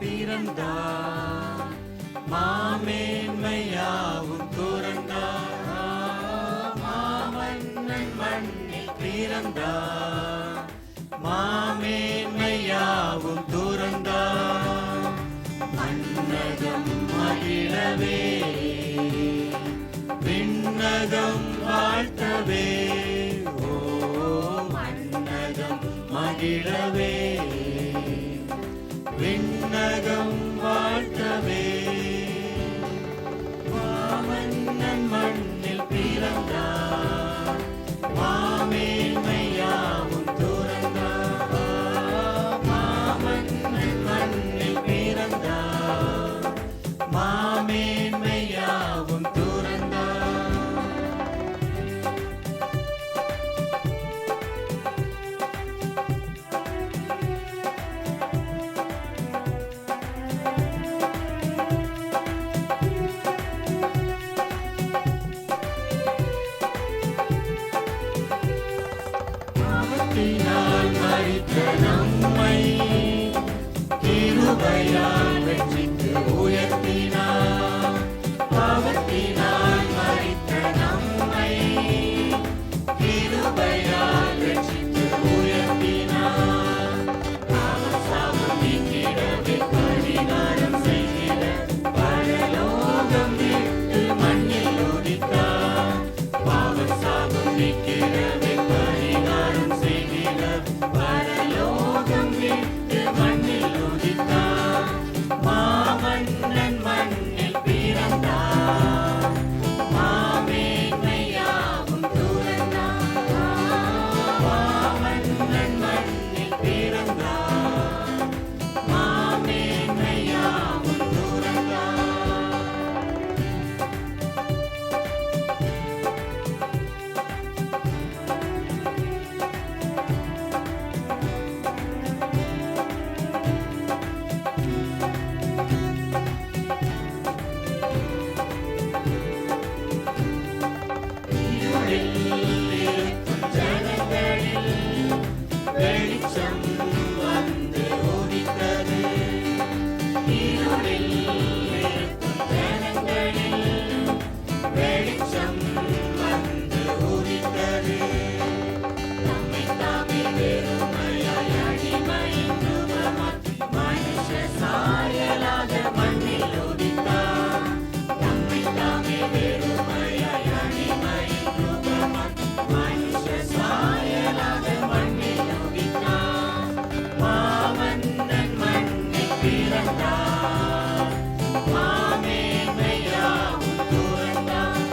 பிறந்தார். மாமேன்மையாவும் துறந்தார். மாமன்னன் மண்ணில் பிறந்தார். மாமேன்மையாவும் துறந்தார். மன்னகம் மகிழவே விண்ணகம் வாழ்த்தவே. ஓ மன்னகம் மகிழவே விண்ணகம் வாழ்த்தவே. மாமன்னன் மண்ணில் பிறந்தார். மாமேன்மையாவும் துறந்தார். மாமன்னன் மண்ணில் பிறந்தார். மாமேன்மையாவும் துறந்தார். பாவத்தினால் மரித்த நம்மை கிருபையால் வெற்றிக்கு உயர்த்தினார். பாவத்தினால் மரித்த நம்மை கிருபையால் வெற்றிக்கு உயர்த்தினார். பாவம் சாபம் நீக்கிடவே பரிகாரம் செய்திட பரலோகம் விட்டு மண்ணில் உதித்தார். பாவம் சாபம் நீக்கிடவே பரிகாரம் செய்திட பரலோகம் விட்டு மண்ணில் உதித்தார். மாமன்னன் மண்ணில் பிறந்தார். மாமேன்மையாவும் துறந்தார். மாமன்னன் மண்ணில் பிறந்தார். மாமேன்மையாவும் துறந்தார். ஜனங்களில் வெளிச்சம் வந்து உதித்தது. இருளில் இருக்கும் ஜனங்களில் வெளிச்சம் வந்து உதித்தது. நம்மை தாமே வெறுமையாய் அடிமையின் ரூபமாக்கி மனுஷ சாயலாக மண்ணில் உதித்தார். நம்மை தாமே வெறுமையாய் அடிமையின் ரூபமாக்கி மனுஷ சாயலாக மண்ணில் உதித்தார். மாமன்னன் மண்ணில் பிறந்தார். மாமேன்மையாவும் துறந்தார்.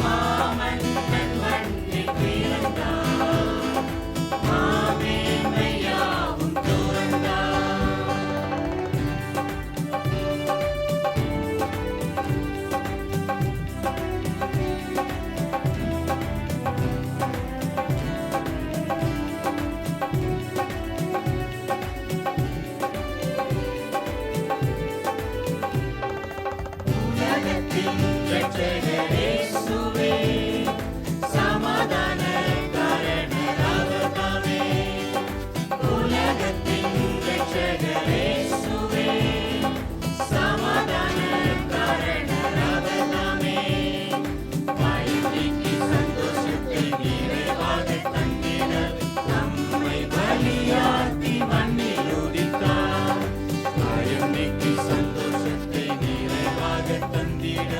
மாமன்னன் மண்ணில் பிறந்தார். மாமேன்மையாவும் துறந்தார். உலகத்தின் இரட்சகர் இயேசுவே, சமாதான காரணர் அவர்தாமே. உலகத்தின் இரட்சகர் இயேசுவே, சமாதான காரணர் அவர்தாமே. பயம் நீக்கி சந்தோஷத்தை நிறைவாக தந்திட நம்மை பலியாக்கி மண்ணில் உதித்தார். பயம் நீக்கி சந்தோஷத்தை நிறைவாக தந்திட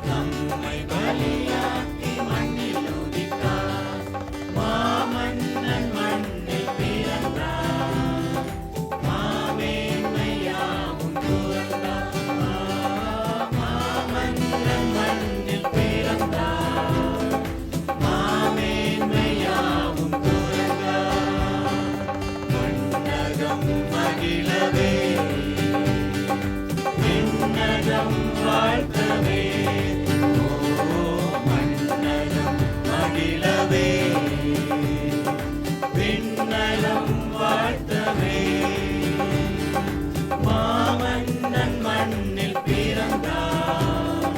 நம்மை பலியாக்கி மண்ணில் உதித்தார். மாமன்னன் மண்ணில் பிறந்தார். மாமேன்மையாவும் துறந்தார். மாமன்னன் மண்ணில் பிறந்தார். மாமேன்மையாவும் துறந்தார். மன்னகம் மகிழவே விண்ணகம் வாழ்த்தவே. ஓ மன்னகம் மகிழவே விண்ணகம் வாழ்த்தவே. மாமன்னன் மண்ணில் பிறந்தார்.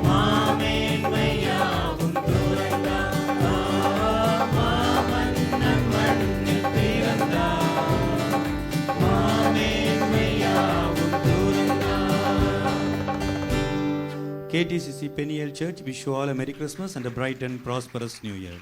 மாமேன்மையாவும் துறந்தார். மாமன்னன் மண்ணில் பிறந்தார். மாமேன்மையாவும் KTCC Peniel Church wish you all a Merry Christmas and a bright and prosperous New Year.